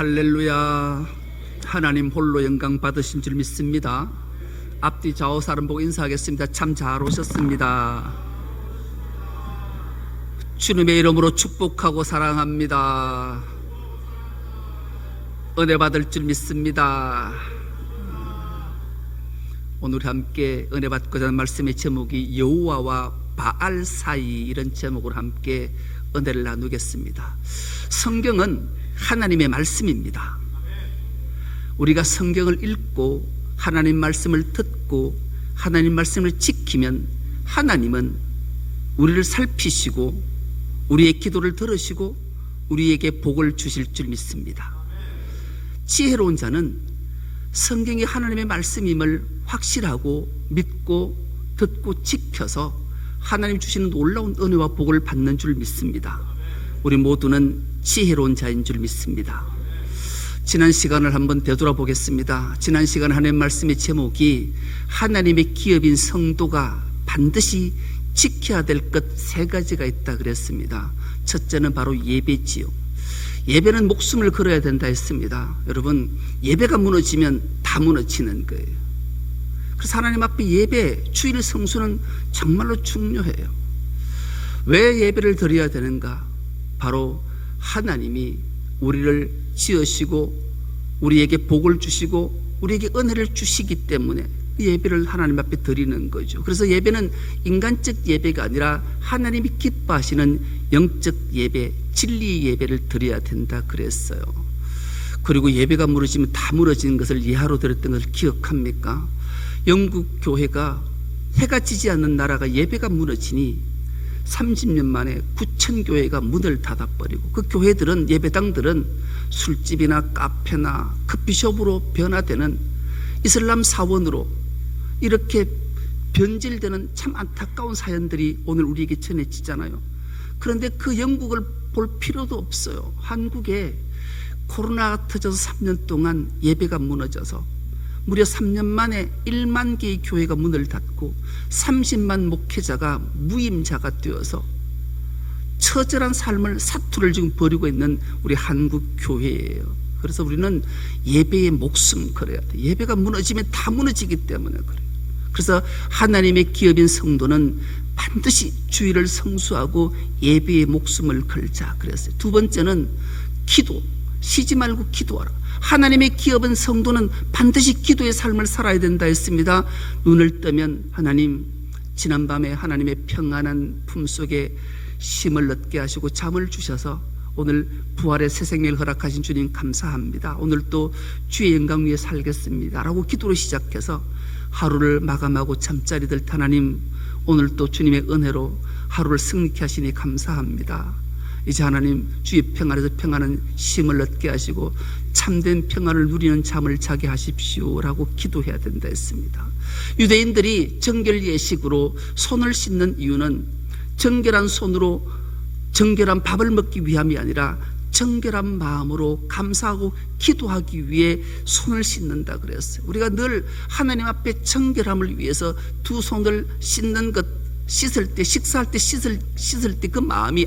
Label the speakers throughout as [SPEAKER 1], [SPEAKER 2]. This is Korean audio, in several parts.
[SPEAKER 1] 할렐루야. 하나님 홀로 영광 받으신 줄 믿습니다. 앞뒤 좌우 사람 보고 인사하겠습니다. 참 잘 오셨습니다. 주님의 이름으로 축복하고 사랑합니다. 은혜 받을 줄 믿습니다. 오늘 함께 은혜 받고자 하는 말씀의 제목이 여호와와 바알 사이, 이런 제목으로 함께 은혜를 나누겠습니다. 성경은 하나님의 말씀입니다. 우리가 성경을 읽고 하나님 말씀을 듣고 하나님 말씀을 지키면 하나님은 우리를 살피시고 우리의 기도를 들으시고 우리에게 복을 주실 줄 믿습니다. 지혜로운 자는 성경이 하나님의 말씀임을 확실하고 믿고 듣고 지켜서 하나님 주시는 놀라운 은혜와 복을 받는 줄 믿습니다. 우리 모두는 지혜로운 자인 줄 믿습니다. 지난 시간을 한번 되돌아보겠습니다. 지난 시간 하나님 말씀의 제목이 하나님의 기업인 성도가 반드시 지켜야 될 것 세 가지가 있다 그랬습니다. 첫째는 바로 예배지요. 예배는 목숨을 걸어야 된다 했습니다. 여러분, 예배가 무너지면 다 무너지는 거예요. 그래서 하나님 앞에 예배, 주일 성수는 정말로 중요해요. 왜 예배를 드려야 되는가? 바로 하나님이 우리를 지으시고 우리에게 복을 주시고 우리에게 은혜를 주시기 때문에 예배를 하나님 앞에 드리는 거죠. 그래서 예배는 인간적 예배가 아니라 하나님이 기뻐하시는 영적 예배, 진리 예배를 드려야 된다 그랬어요. 그리고 예배가 무너지면 다 무너지는 것을 예하로 들었던 것을 기억합니까? 영국 교회가 해가 지지 않는 나라가 예배가 무너지니 30년 만에 9천 교회가 문을 닫아버리고 그 교회들은, 예배당들은 술집이나 카페나 커피숍으로 변화되는 이슬람 사원으로 이렇게 변질되는 참 안타까운 사연들이 오늘 우리에게 전해지잖아요. 그런데 그 영국을 볼 필요도 없어요. 한국에 코로나가 터져서 3년 동안 예배가 무너져서 무려 3년 만에 1만 개의 교회가 문을 닫고 30만 목회자가 무임자가 되어서 처절한 삶을, 사투를 지금 벌이고 있는 우리 한국 교회예요. 그래서 우리는 예배에 목숨 걸어야 돼. 예배가 무너지면 다 무너지기 때문에 그래요. 그래서 하나님의 기업인 성도는 반드시 주일을 성수하고 예배에 목숨을 걸자 그랬어요. 두 번째는 기도. 쉬지 말고 기도하라. 하나님의 기업은 성도는 반드시 기도의 삶을 살아야 된다 했습니다. 눈을 뜨면 하나님, 지난밤에 하나님의 평안한 품속에 쉼을 얻게 하시고 잠을 주셔서 오늘 부활의 새 생명을 허락하신 주님 감사합니다. 오늘 또 주의 영광 위에 살겠습니다 라고 기도로 시작해서 하루를 마감하고 잠자리 들 하나님, 오늘 또 주님의 은혜로 하루를 승리케 하시니 감사합니다. 이제 하나님 주의 평안에서 평안한 쉼을 얻게 하시고 참된 평안을 누리는 잠을 자게 하십시오 라고 기도해야 된다 했습니다. 유대인들이 정결 예식으로 손을 씻는 이유는 정결한 손으로 정결한 밥을 먹기 위함이 아니라 정결한 마음으로 감사하고 기도하기 위해 손을 씻는다 그랬어요. 우리가 늘 하나님 앞에 정결함을 위해서 두 손을 씻는 것, 씻을 때, 식사할 때 씻을 때 그 마음이,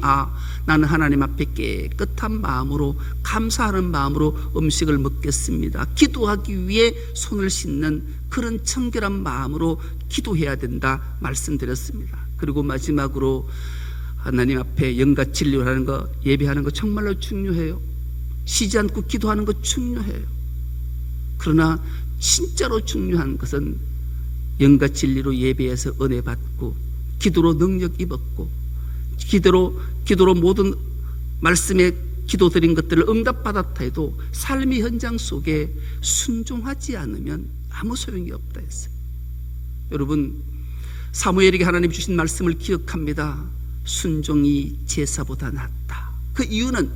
[SPEAKER 1] 나는 하나님 앞에 깨끗한 마음으로, 감사하는 마음으로 음식을 먹겠습니다, 기도하기 위해 손을 씻는 그런 청결한 마음으로 기도해야 된다 말씀드렸습니다. 그리고 마지막으로 하나님 앞에 영과 진리를 하는 거, 예배하는 거 정말로 중요해요. 쉬지 않고 기도하는 거 중요해요. 그러나 진짜로 중요한 것은 영과 진리로 예배해서 은혜 받고 기도로 능력 입었고 기도로 모든 말씀에 기도드린 것들을 응답받았다 해도 삶의 현장 속에 순종하지 않으면 아무 소용이 없다 했어요. 여러분, 사무엘에게 하나님 주신 말씀을 기억합니다. 순종이 제사보다 낫다. 그 이유는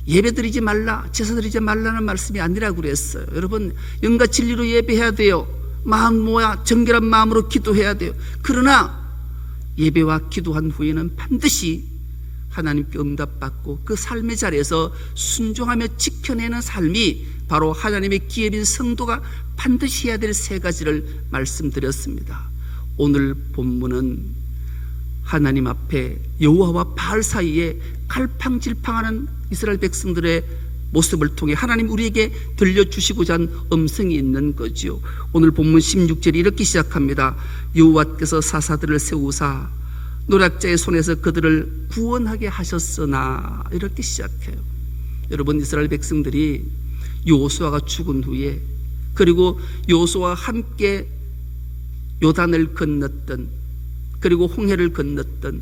[SPEAKER 1] 예배드리지 말라, 제사드리지 말라는 말씀이 아니라고 그랬어요. 여러분, 영과 진리로 예배해야 돼요. 마음 모아 정결한 마음으로 기도해야 돼요. 그러나 예배와 기도한 후에는 반드시 하나님께 응답받고 그 삶의 자리에서 순종하며 지켜내는 삶이 바로 하나님의 기업인 성도가 반드시 해야 될 세 가지를 말씀드렸습니다. 오늘 본문은 하나님 앞에 여호와와 바알 사이에 갈팡질팡하는 이스라엘 백성들의 모습을 통해 하나님 우리에게 들려주시고자 한 음성이 있는 거지요. 오늘 본문 16절이 이렇게 시작합니다. 여호와께서 사사들을 세우사 노략자의 손에서 그들을 구원하게 하셨으나, 이렇게 시작해요. 여러분, 이스라엘 백성들이 여호수아가 죽은 후에, 그리고 여호수아와 함께 요단을 건넜던, 그리고 홍해를 건넜던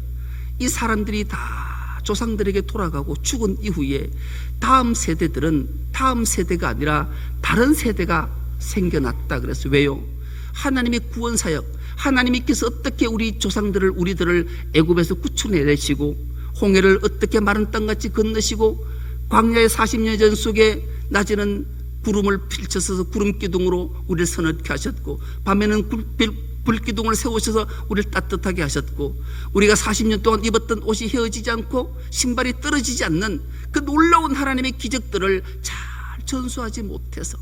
[SPEAKER 1] 이 사람들이 다 조상들에게 돌아가고 죽은 이후에 다음 세대들은 다음 세대가 아니라 다른 세대가 생겨났다 그랬어요. 왜요? 하나님의 구원 사역, 하나님께서 어떻게 우리 조상들을, 우리들을 애굽에서 구출해내시고 홍해를 어떻게 마른 땅같이 건너시고 광야의 40년 전 속에 낮에는 구름을 펼쳐서 구름 기둥으로 우리를 서늘케 하셨고 밤에는 불기둥을 세우셔서 우리를 따뜻하게 하셨고, 우리가 40년 동안 입었던 옷이 헤어지지 않고 신발이 떨어지지 않는 그 놀라운 하나님의 기적들을 잘 전수하지 못해서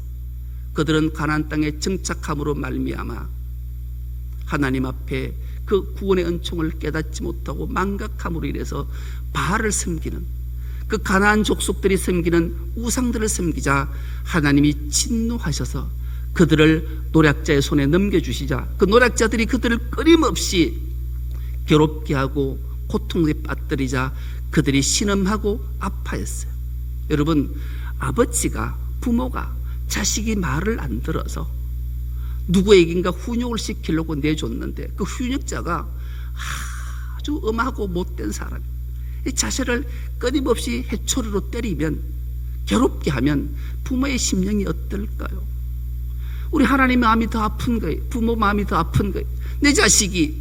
[SPEAKER 1] 그들은 가나안 땅에 정착함으로 말미암아 하나님 앞에 그 구원의 은총을 깨닫지 못하고 망각함으로 인해서 바알을 섬기는, 그 가나안 족속들이 섬기는 우상들을 섬기자 하나님이 진노하셔서 그들을 노략자의 손에 넘겨주시자 그 노략자들이 그들을 끊임없이 괴롭게 하고 고통에 빠뜨리자 그들이 신음하고 아파했어요. 여러분, 아버지가, 부모가 자식이 말을 안 들어서 누구에겐가 훈육을 시키려고 내줬는데 그 훈육자가 아주 엄하고 못된 사람, 이 자식을 끊임없이 해초리로 때리면, 괴롭게 하면 부모의 심령이 어떨까요? 우리 하나님 마음이 더 아픈 거예요. 부모 마음이 더 아픈 거예요. 내 자식이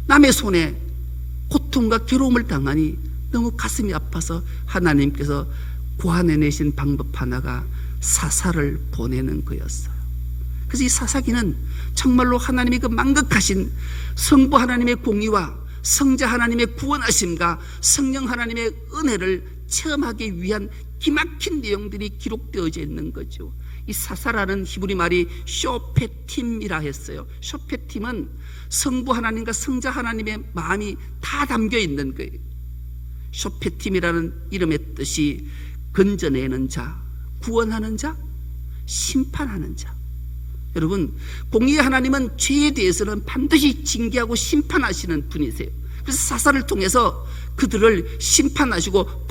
[SPEAKER 1] 남의 손에 고통과 괴로움을 당하니 너무 가슴이 아파서 하나님께서 고안해내신 방법 하나가 사사를 보내는 거였어요. 그래서 이 사사기는 정말로 하나님의 그 망극하신 성부 하나님의 공의와 성자 하나님의 구원하심과 성령 하나님의 은혜를 체험하기 위한 기막힌 내용들이 기록되어져 있는 거죠. 이 사사라는 히브리 말이 쇼페팀이라 했어요. 쇼페팀은 성부 하나님과 성자 하나님의 마음이 다 담겨 있는 거예요. 쇼페팀이라는 이름의 뜻이 건져내는 자, 구원하는 자, 심판하는 자. 여러분, 공의의 하나님은 죄에 대해서는 반드시 징계하고 심판하시는 분이세요. 그래서 사사를 통해서 그들을 심판하시고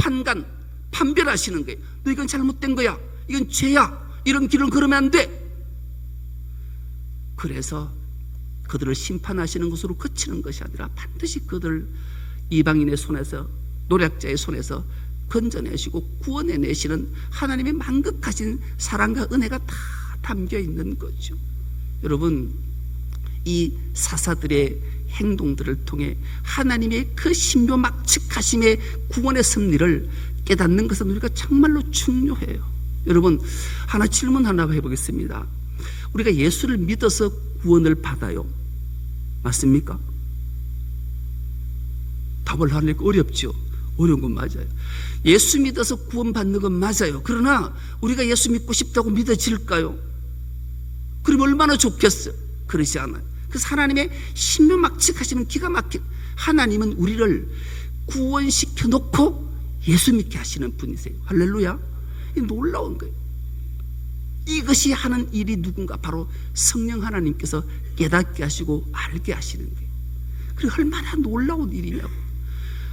[SPEAKER 1] 판별하시는 거예요. 너 이건 잘못된 거야, 이건 죄야, 이런 길을 걸으면 안 돼. 그래서 그들을 심판하시는 것으로 그치는 것이 아니라 반드시 그들 이방인의 손에서, 노략자의 손에서 건져내시고 구원해내시는 하나님의 망극하신 사랑과 은혜가 다 담겨 있는 거죠. 여러분, 이 사사들의 행동들을 통해 하나님의 그 신묘막측하심의 구원의 섭리를 깨닫는 것은 우리가 정말로 중요해요. 여러분, 질문 하나 해보겠습니다. 우리가 예수를 믿어서 구원을 받아요, 맞습니까? 답을 하니까 어렵죠. 어려운 건 맞아요. 예수 믿어서 구원받는 건 맞아요. 그러나 우리가 예수 믿고 싶다고 믿어질까요? 그럼 얼마나 좋겠어요? 그러지 않아요. 그래서 하나님의 신묘막측하시는 기가 막힌 하나님은 우리를 구원시켜 놓고 예수 믿게 하시는 분이세요. 할렐루야. 놀라운 거예요. 이것이 하는 일이 누군가? 바로 성령 하나님께서 깨닫게 하시고 알게 하시는 거예요. 그리고 얼마나 놀라운 일이냐고.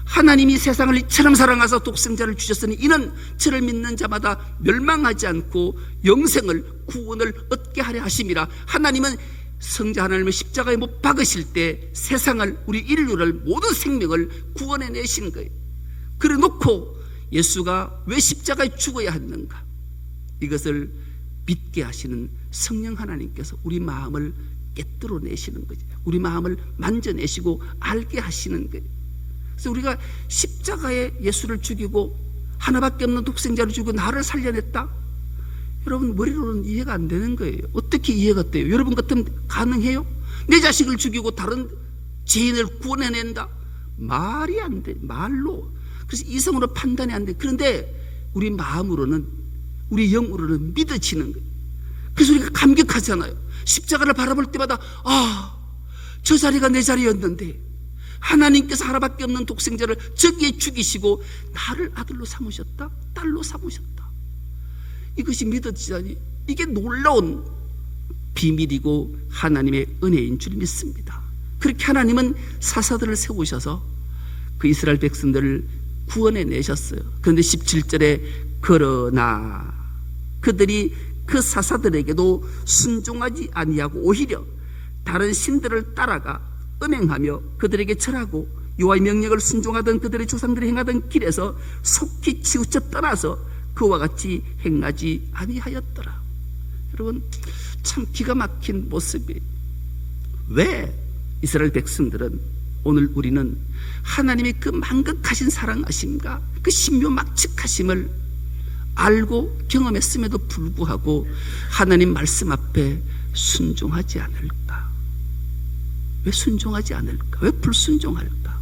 [SPEAKER 1] 하나님이 세상을 이처럼 사랑하사 독생자를 주셨으니 이는 저를 믿는 자마다 멸망하지 않고 영생을, 구원을 얻게 하려 하심이라. 하나님은 성자 하나님을 십자가에 못 박으실 때 세상을, 우리 인류를, 모든 생명을 구원해 내신 거예요. 그래 놓고 예수가 왜 십자가에 죽어야 했는가, 이것을 믿게 하시는 성령 하나님께서 우리 마음을 깨뜨려 내시는 거죠. 우리 마음을 만져내시고 알게 하시는 거예요. 그래서 우리가 십자가에 예수를 죽이고 하나밖에 없는 독생자를 죽이고 나를 살려냈다? 여러분, 머리로는 이해가 안 되는 거예요. 어떻게 이해가 돼요? 여러분 같으면 가능해요? 내 자식을 죽이고 다른 죄인을 구원해낸다? 말이 안 돼, 말로. 그래서 이성으로 판단이 안 돼. 그런데 우리 마음으로는, 우리 영으로는 믿어지는 거예요. 그래서 우리가 감격하잖아요. 십자가를 바라볼 때마다 저 자리가 내 자리였는데 하나님께서 하나밖에 없는 독생자를 저기에 죽이시고 나를 아들로 삼으셨다, 딸로 삼으셨다. 이것이 믿어지다니, 이게 놀라운 비밀이고 하나님의 은혜인 줄 믿습니다. 그렇게 하나님은 사사들을 세우셔서 그 이스라엘 백성들을 구원해 내셨어요. 그런데 17절에 그러나 그들이 그 사사들에게도 순종하지 아니하고 오히려 다른 신들을 따라가 음행하며 그들에게 절하고 여호와의 명령을 순종하던 그들의 조상들이 행하던 길에서 속히 치우쳐 떠나서 그와 같이 행하지 아니하였더라. 여러분, 참 기가 막힌 모습이, 왜 이스라엘 백성들은, 오늘 우리는 하나님의 그 만극하신 사랑하심과 그 신묘막측하심을 알고 경험했음에도 불구하고 하나님 말씀 앞에 순종하지 않을까? 왜 순종하지 않을까? 왜 불순종할까?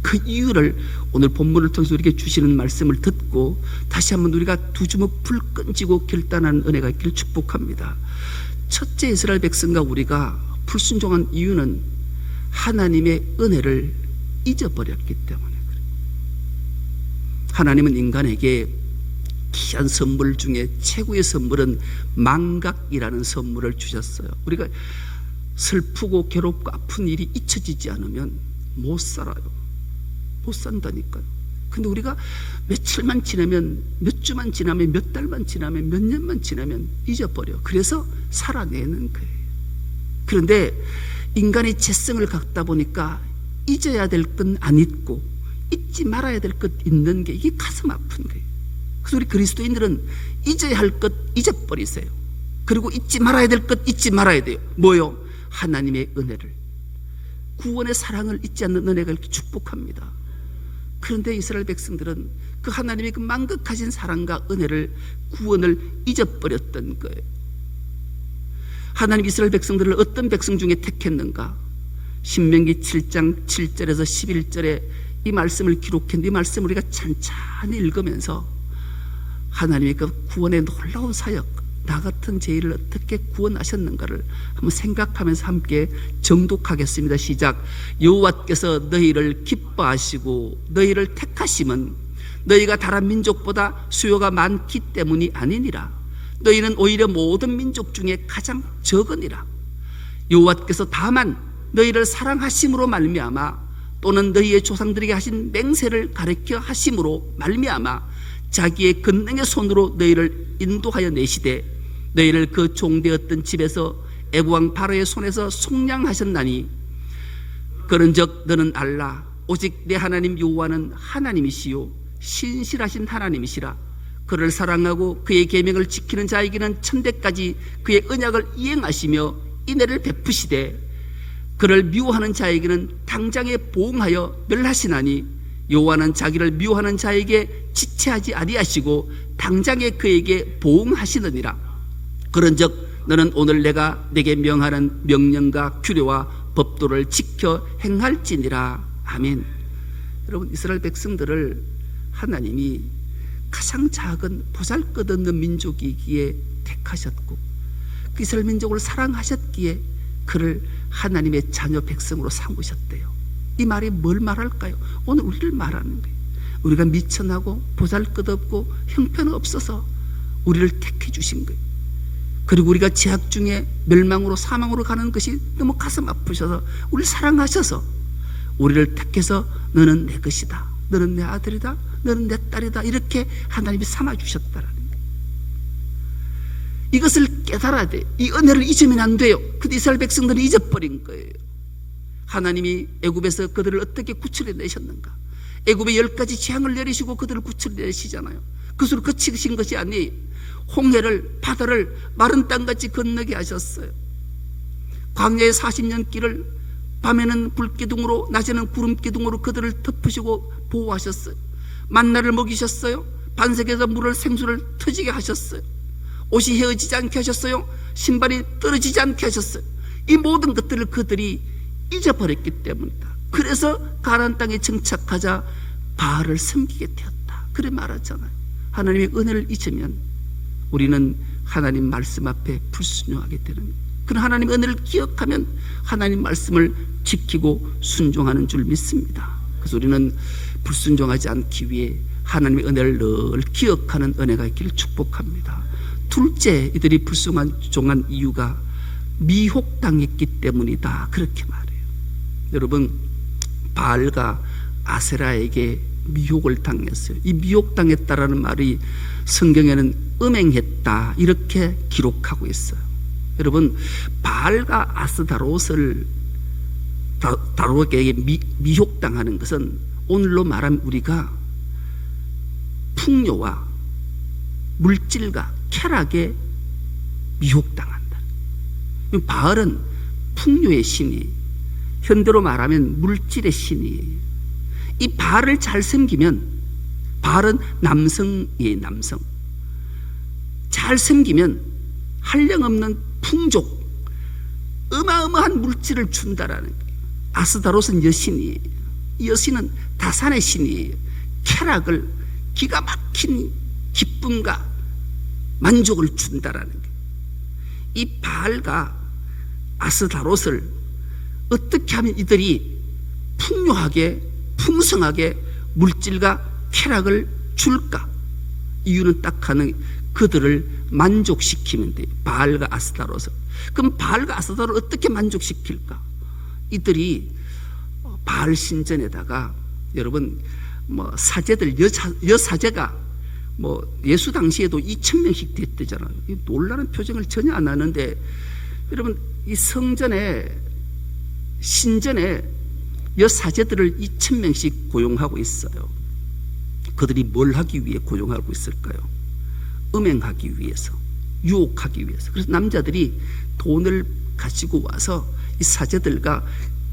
[SPEAKER 1] 그 이유를 오늘 본문을 통해서 우리에게 주시는 말씀을 듣고 다시 한번 우리가 두 주먹 불 끈지고 결단하는 은혜가 있기를 축복합니다. 첫째, 이스라엘 백성과 우리가 불순종한 이유는 하나님의 은혜를 잊어버렸기 때문에 그래요. 하나님은 인간에게 귀한 선물 중에 최고의 선물은 망각이라는 선물을 주셨어요. 우리가 슬프고 괴롭고 아픈 일이 잊혀지지 않으면 못 살아요. 못 산다니까요. 근데 우리가 며칠만 지나면, 몇 주만 지나면, 몇 달만 지나면, 몇 년만 지나면 잊어버려. 그래서 살아내는 거예요. 그런데 인간이 죄성을 갖다 보니까 잊어야 될 건 안 잊고 잊지 말아야 될 것 잊는 게, 이게 가슴 아픈 거예요. 그래서 우리 그리스도인들은 잊어야 할 것 잊어버리세요. 그리고 잊지 말아야 될 것 잊지 말아야 돼요. 뭐요? 하나님의 은혜를, 구원의 사랑을 잊지 않는 은혜가 이렇게 축복합니다. 그런데 이스라엘 백성들은 그 하나님의 그 만극하신 사랑과 은혜를, 구원을 잊어버렸던 거예요. 하나님 이스라엘 백성들을 어떤 백성 중에 택했는가? 신명기 7장 7절에서 11절에 이 말씀을 기록했는데, 이 말씀을 우리가 찬찬히 읽으면서 하나님의 그 구원의 놀라운 사역, 나 같은 죄인을 어떻게 구원하셨는가를 한번 생각하면서 함께 정독하겠습니다. 시작. 여호와께서 너희를 기뻐하시고 너희를 택하심은 너희가 다른 민족보다 수요가 많기 때문이 아니니라. 너희는 오히려 모든 민족 중에 가장 적으니라. 여호와께서 다만 너희를 사랑하심으로 말미암아, 또는 너희의 조상들에게 하신 맹세를 가르쳐 하심으로 말미암아 자기의 권능의 손으로 너희를 인도하여 내시되 너희를 그 종되었던 집에서 애국왕 바로의 손에서 속량하셨나니, 그런즉 너는 알라. 오직 내 하나님 여호와는 하나님이시요 신실하신 하나님이시라. 그를 사랑하고 그의 계명을 지키는 자에게는 천대까지 그의 언약을 이행하시며 인애를 베푸시되, 그를 미워하는 자에게는 당장에 보응하여 멸하시나니, 여호와는 자기를 미워하는 자에게 지체하지 아니하시고 당장에 그에게 보응하시느니라. 그런즉 너는 오늘 내가 내게 명하는 명령과 규례와 법도를 지켜 행할지니라. 아멘. 여러분, 이스라엘 백성들을 하나님이 가장 작은 보잘것없는 민족이기에 택하셨고, 그 이스라엘 민족을 사랑하셨기에 그를 하나님의 자녀 백성으로 삼으셨대요. 이 말이 뭘 말할까요? 오늘 우리를 말하는 거예요. 우리가 미천하고 보잘것없고 형편없어서 우리를 택해 주신 거예요. 그리고 우리가 죄악 중에 멸망으로 사망으로 가는 것이 너무 가슴 아프셔서 우리를 사랑하셔서 우리를 택해서 너는 내 것이다, 너는 내 아들이다, 너는 내 딸이다, 이렇게 하나님이 삼아주셨다라는 거예요. 이것을 깨달아야 돼요. 이 은혜를 잊으면 안 돼요. 근데 이스라엘 백성들은 잊어버린 거예요. 하나님이 애굽에서 그들을 어떻게 구출해 내셨는가? 애굽에 10가지 재앙을 내리시고 그들을 구출해 내시잖아요. 그것으로 그치신 것이 아니에요. 홍해를, 바다를 마른 땅같이 건너게 하셨어요. 광야의 40년 길을 밤에는 불기둥으로, 낮에는 구름기둥으로 그들을 덮으시고 보호하셨어요. 만나를 먹이셨어요. 반석에서 물을, 생수를 터지게 하셨어요. 옷이 헤어지지 않게 하셨어요. 신발이 떨어지지 않게 하셨어요. 이 모든 것들을 그들이 잊어버렸기 때문이다. 그래서 가나안 땅에 정착하자 바알을 섬기게 되었다, 그래 말하잖아요. 하나님의 은혜를 잊으면 우리는 하나님 말씀 앞에 불순종하게 되는 거예요. 그런 하나님 은혜를 기억하면 하나님 말씀을 지키고 순종하는 줄 믿습니다. 그래서 우리는 불순종하지 않기 위해 하나님의 은혜를 늘 기억하는 은혜가 있기를 축복합니다. 둘째, 이들이 불순종한 이유가 미혹당했기 때문이다, 그렇게 말해요. 여러분, 바알과 아세라에게 미혹을 당했어요. 이 미혹당했다라는 말이 성경에는 음행했다, 이렇게 기록하고 있어요. 여러분, 바알과 아스다롯을 다롯에게 미혹당하는 것은 오늘로 말하면 우리가 풍요와 물질과 쾌락에 미혹당한다. 바알은 풍요의 신이, 현대로 말하면 물질의 신이에요. 이 바알을 잘 섬기면, 바알은 남성이에요, 남성. 잘 섬기면 한량없는 풍족, 어마어마한 물질을 준다라는 거예요. 아스다롯은 여신이에요. 여신은 다산의 신이에요. 쾌락을, 기가 막힌 기쁨과 만족을 준다라는 거예요. 이 바알과 아스다롯을 어떻게 하면 이들이 풍요하게, 풍성하게 물질과 쾌락을 줄까? 이유는 딱 하나, 그들을 만족시키면 돼요. 바알과 아스다롯을. 그럼 바알과 아스다롯을 어떻게 만족시킬까? 이들이 바알 신전에다가, 여러분, 사제들, 여사제가 예수 당시에도 2,000명씩 됐대잖아요. 놀라는 표정을 전혀 안 하는데, 여러분, 이 성전에, 신전에 여사제들을 2,000명씩 고용하고 있어요. 그들이 뭘 하기 위해 고용하고 있을까요? 음행하기 위해서, 유혹하기 위해서. 그래서 남자들이 돈을 가지고 와서 이 사제들과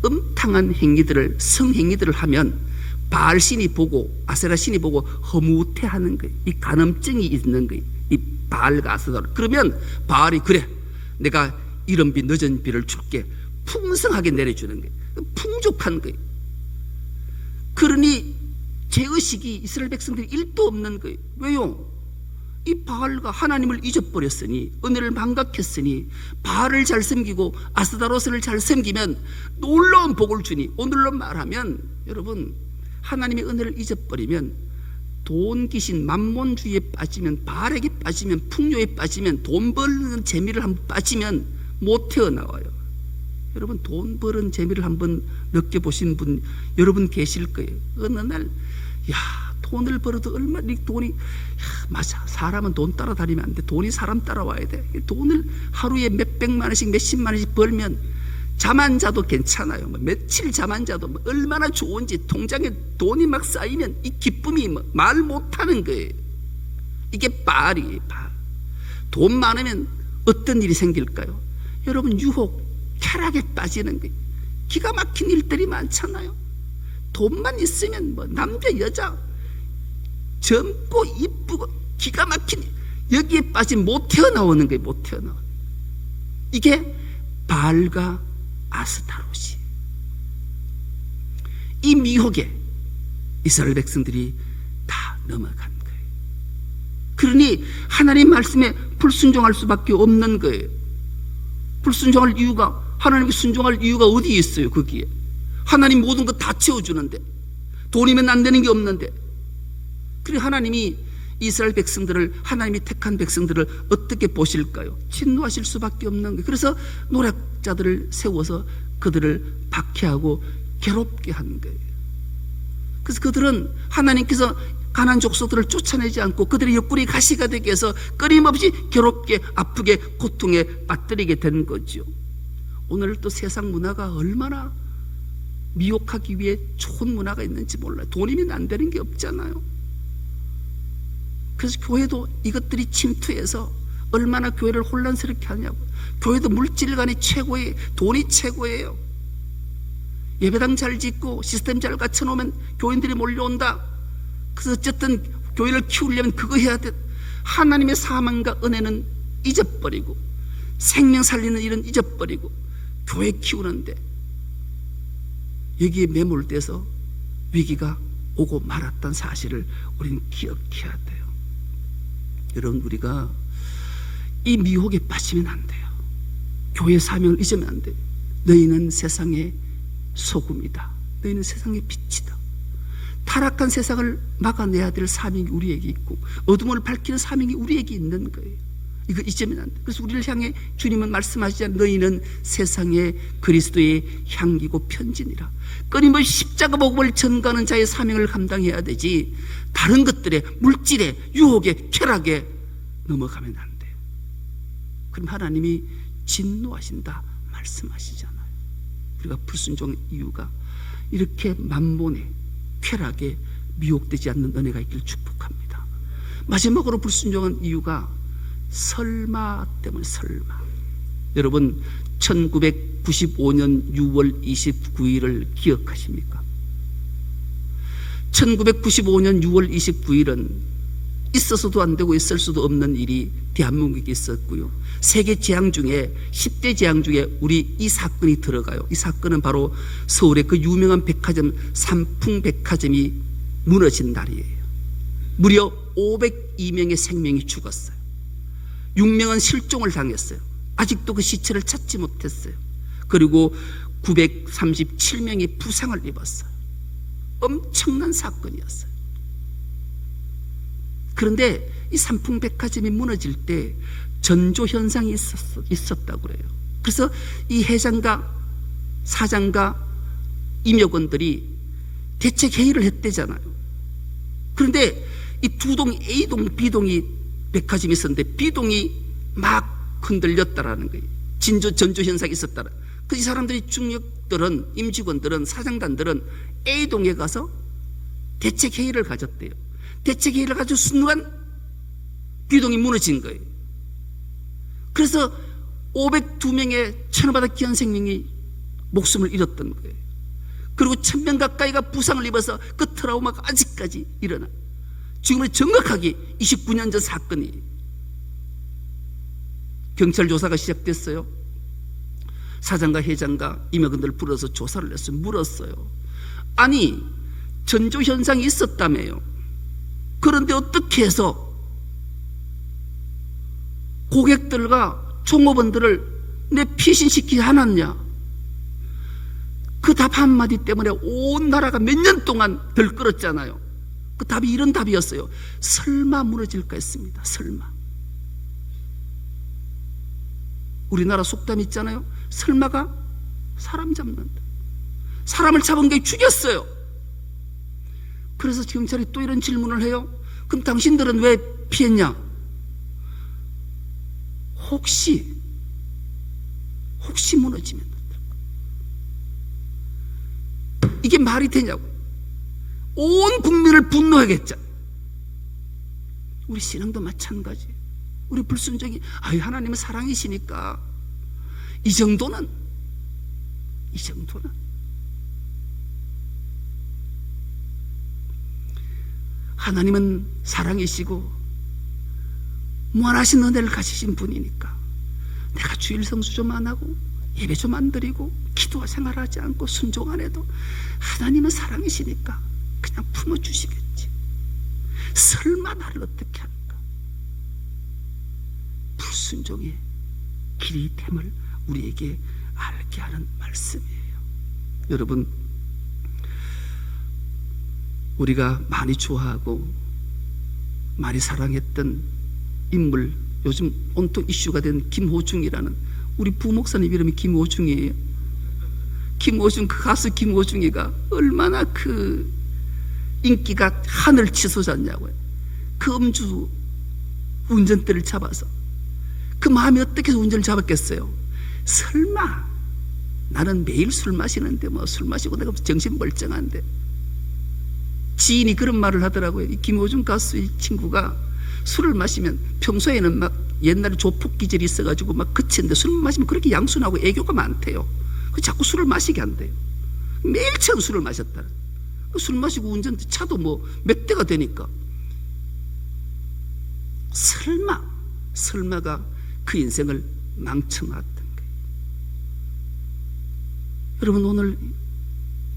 [SPEAKER 1] 음탕한 행위들을, 성행위들을 하면 바알 신이 보고, 아세라 신이 보고 허무태하는 거예요. 이 간음증이 있는 거예요. 이 바알과 아스다롯. 그러면 바알이, 그래, 내가 이른 비 늦은 비를 줄게, 풍성하게 내려주는 거예요. 풍족한 거예요. 그러니 죄의식이 이스라엘 백성들이 1도 없는 거예요. 왜요? 이 바알과 하나님을 잊어버렸으니, 은혜를 망각했으니, 바알을 잘 섬기고 아스다롯을 잘 섬기면 놀라운 복을 주니, 오늘로 말하면 여러분, 하나님의 은혜를 잊어버리면, 돈 귀신 만몬주의에 빠지면, 바알에게 빠지면, 풍요에 빠지면, 돈 버는 재미를 한번 빠지면 못 태어나와요. 여러분, 돈 버는 재미를 한번 느껴보신 분 여러분 계실 거예요. 어느 날, 돈을 벌어도 얼마나, 이 돈이, 맞아, 사람은 돈 따라다니면 안 돼. 돈이 사람 따라와야 돼. 돈을 하루에 몇백만 원씩, 몇십만 원씩 벌면 잠 안 자도 괜찮아요. 며칠 잠 안 자도 얼마나 좋은지, 통장에 돈이 막 쌓이면 이 기쁨이 말 못하는 거예요. 이게 바알이에요, 바알. 돈 많으면 어떤 일이 생길까요? 여러분, 유혹, 쾌락에 빠지는 거예요. 기가 막힌 일들이 많잖아요. 돈만 있으면 남자, 여자, 젊고 이쁘고 기가 막힌, 여기에 빠지면 못 태어나오는 거예요. 못 태어나와. 이게 바알과 아스타롯이, 이 미혹에 이스라엘 백성들이 다 넘어간 거예요. 그러니 하나님 말씀에 불순종할 수밖에 없는 거예요. 불순종할 이유가, 하나님께 순종할 이유가 어디에 있어요? 거기에 하나님 모든 거 다 채워주는데, 돈이면 안 되는 게 없는데. 그래 하나님이 이스라엘 백성들을, 하나님이 택한 백성들을 어떻게 보실까요? 진노하실 수밖에 없는 거예요. 그래서 노략자들을 세워서 그들을 박해하고 괴롭게 한 거예요. 그래서 그들은 하나님께서 가나안 족속들을 쫓아내지 않고 그들의 옆구리 가시가 되게 해서 끊임없이 괴롭게, 아프게, 고통에 빠뜨리게 된 거죠. 오늘 또 세상 문화가 얼마나 미혹하기 위해 좋은 문화가 있는지 몰라요. 돈이면 안 되는 게 없잖아요. 그래서 교회도 이것들이 침투해서 얼마나 교회를 혼란스럽게 하냐고. 교회도 물질관이 최고예요. 돈이 최고예요. 예배당 잘 짓고 시스템 잘 갖춰놓으면 교인들이 몰려온다. 그래서 어쨌든 교회를 키우려면 그거 해야 돼. 하나님의 사망과 은혜는 잊어버리고, 생명 살리는 일은 잊어버리고, 교회 키우는데 여기에 매몰돼서 위기가 오고 말았던 사실을 우리는 기억해야 돼요. 여러분, 우리가 이 미혹에 빠지면 안 돼요. 교회 사명을 잊으면 안 돼요. 너희는 세상의 소금이다. 너희는 세상의 빛이다. 타락한 세상을 막아내야 될 사명이 우리에게 있고, 어둠을 밝히는 사명이 우리에게 있는 거예요. 이거 잊으면 안 돼. 그래서 우리를 향해 주님은 말씀하시잖아요. 너희는 세상에 그리스도의 향기고 편지니라. 끊임없이 십자가 복음을 전가하는 자의 사명을 감당해야 되지, 다른 것들에, 물질에, 유혹에, 쾌락에 넘어가면 안 돼요. 그럼 하나님이 진노하신다 말씀하시잖아요. 우리가 불순종의 이유가 이렇게 만몬에, 쾌락에 미혹되지 않는 은혜가 있기를 축복합니다. 마지막으로 불순종한 이유가 설마 때문에. 설마. 여러분 1995년 6월 29일을 기억하십니까? 1995년 6월 29일은 있어서도 안 되고 있을 수도 없는 일이 대한민국에 있었고요. 세계 재앙 중에 10대 재앙 중에 우리 이 사건이 들어가요. 이 사건은 바로 서울의 그 유명한 백화점 삼풍백화점이 무너진 날이에요. 무려 502명의 생명이 죽었어요. 6명은 실종을 당했어요. 아직도 그 시체를 찾지 못했어요. 그리고 937명이 부상을 입었어요. 엄청난 사건이었어요. 그런데 이 삼풍백화점이 무너질 때 전조현상이 있었다고 그래요. 그래서 이 회장과 사장과 임역원들이 대책회의를 했대잖아요. 그런데 이 두 동, A동, B동이 백화점이 있었는데 B동이 막 흔들렸다라는 거예요. 전조현상이 있었다라. 그 이 사람들이 중역들은, 임직원들은, 사장단들은 A동에 가서 대책회의를 가졌대요. 대책회의를 가지고 순간 B동이 무너진 거예요. 그래서 502명의 천하바다 귀한 생명이 목숨을 잃었던 거예요. 그리고 1000명 가까이가 부상을 입어서 그 트라우마가 아직까지 일어나. 지금은 정확하게 29년 전 사건이. 경찰 조사가 시작됐어요. 사장과 회장과 임역원들을 불러서 조사를 했어요. 물었어요. 아니, 전조현상이 있었다며요. 그런데 어떻게 해서 고객들과 종업원들을 내 피신시키지 않았냐? 그 답 한마디 때문에 온 나라가 몇 년 동안 들끓었잖아요. 그 답이 이런 답이었어요. 설마 무너질까 했습니다. 설마. 우리나라 속담 있잖아요. 설마가 사람 잡는다. 사람을 잡은 게 죽였어요. 그래서 경찰이 또 이런 질문을 해요. 그럼 당신들은 왜 피했냐? 혹시 무너지면 이게 말이 되냐고. 온 국민을 분노하겠죠. 우리 신앙도 마찬가지. 우리 불순종이, 하나님은 사랑이시니까 이 정도는 하나님은 사랑이시고 무한하신 은혜를 가지신 분이니까 내가 주일 성수 좀 안 하고 예배 좀 안 드리고 기도와 생활하지 않고 순종 안 해도 하나님은 사랑이시니까 그냥 품어주시겠지. 설마 나를 어떻게 할까? 불순종의 길이 됨을 우리에게 알게 하는 말씀이에요. 여러분, 우리가 많이 좋아하고 많이 사랑했던 인물, 요즘 온통 이슈가 된 김호중이라는, 우리 부목사님 이름이 김호중이에요. 김호중, 그 가수 김호중이가 얼마나 그 인기가 하늘 치솟았냐고요. 그 음주 운전대를 잡아서 그 마음이 어떻게 해서 운전을 잡았겠어요? 설마 나는 매일 술 마시는데 뭐 술 마시고 내가 정신 멀쩡한데. 지인이 그런 말을 하더라고요. 이 김호중 가수 이 친구가 술을 마시면, 평소에는 막 옛날에 조폭 기질이 있어가지고 막 그치는데 술 마시면 그렇게 양순하고 애교가 많대요. 그 자꾸 술을 마시게 한대요. 매일처럼 술을 마셨다. 술 마시고 운전, 차도 뭐 몇 대가 되니까. 설마가 그 인생을 망쳐놨던 거예요. 여러분, 오늘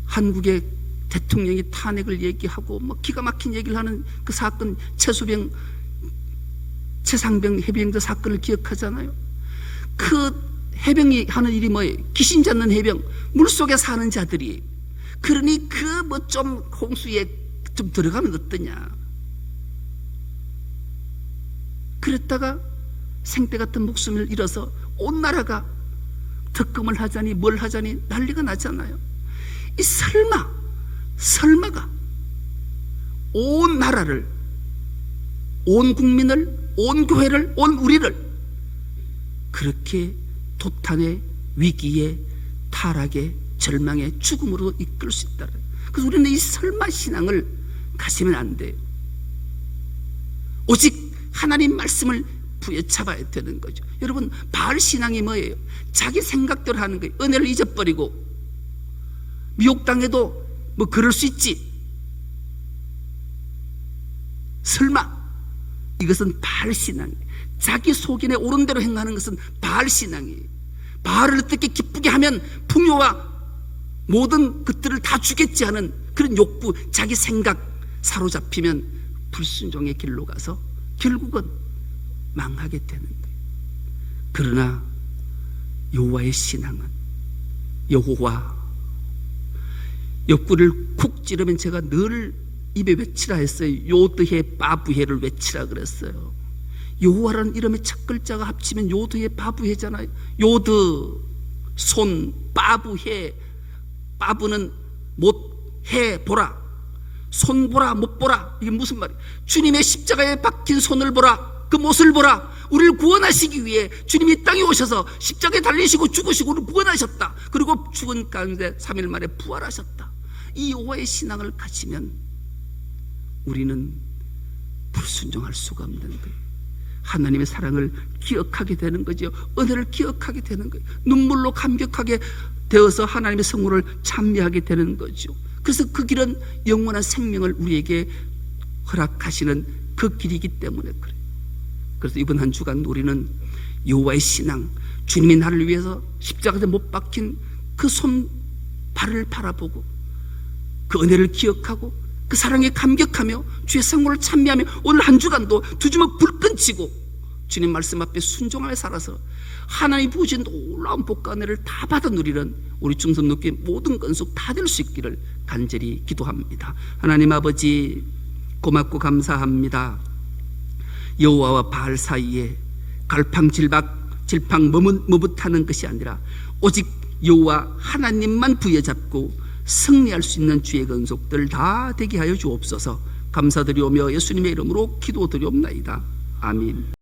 [SPEAKER 1] 한국의 대통령이 탄핵을 얘기하고 뭐 기가 막힌 얘기를 하는 그 사건, 최상병 해병대 사건을 기억하잖아요. 그 해병이 하는 일이 뭐예요? 귀신 잡는 해병, 물속에 사는 자들이. 그러니 그 뭐 좀 홍수에 좀 들어가면 어떠냐. 그랬다가 생떼 같은 목숨을 잃어서 온 나라가 특검을 하자니 뭘 하자니 난리가 나잖아요. 이 설마가 온 나라를, 온 국민을, 온 교회를, 온 우리를 그렇게 도탄의 위기에, 타락의, 절망의 죽음으로 이끌 수 있다. 그래서 우리는 이 설마 신앙을 가지면 안 돼요. 오직 하나님 말씀을 부여잡아야 되는 거죠. 여러분, 바알 신앙이 뭐예요? 자기 생각대로 하는 거예요. 은혜를 잊어버리고 미혹당해도 뭐 그럴 수 있지. 설마. 이것은 바알 신앙이에요. 자기 속인에 옳은 대로 행하는 것은 바알 신앙이에요. 바알을 어떻게 기쁘게 하면 풍요와 모든 것들을 다 주겠지 하는 그런 욕구, 자기 생각 사로잡히면 불순종의 길로 가서 결국은 망하게 되는 거예요. 그러나 여호와의 신앙은, 여호와, 옆구리를 쿡 찌르면 제가 늘 입에 외치라 했어요. 요드해 바부해를 외치라 그랬어요. 여호와라는 이름의 첫 글자가 합치면 요드해 바부해잖아요. 요드, 손, 바부해. 바부는 못 해 보라, 손 보라, 못 보라. 이게 무슨 말이에요? 주님의 십자가에 박힌 손을 보라, 그 못을 보라. 우리를 구원하시기 위해 주님이 이 땅에 오셔서 십자가에 달리시고 죽으시고 우리를 구원하셨다. 그리고 죽은 가운데 3일 만에 부활하셨다. 이 여호와의 신앙을 가지면 우리는 불순종할 수가 없는 거예요. 하나님의 사랑을 기억하게 되는 거죠. 은혜를 기억하게 되는 거예요. 눈물로 감격하게 되어서 하나님의 성물을 찬미하게 되는 거죠. 그래서 그 길은 영원한 생명을 우리에게 허락하시는 그 길이기 때문에 그래요. 그래서 이번 한 주간 우리는 여호와의 신앙, 주님이 나를 위해서 십자가에 못 박힌 그 손, 발을 바라보고 그 은혜를 기억하고 그 사랑에 감격하며 주의 성물을 찬미하며 오늘 한 주간도 두 주먹 불끈 쥐고 주님 말씀 앞에 순종하며 살아서 하나님 부으신 놀라운 복과 은혜를 다 받아 누리는 우리 중성교회 모든 건속 다 될 수 있기를 간절히 기도합니다. 하나님 아버지, 고맙고 감사합니다. 여호와와 바알 사이에 갈팡질팡 머뭇하는 것이 아니라 오직 여호와 하나님만 부여잡고 승리할 수 있는 주의 건속들 다 되게 하여 주옵소서. 감사드리오며 예수님의 이름으로 기도드리옵나이다. 아멘.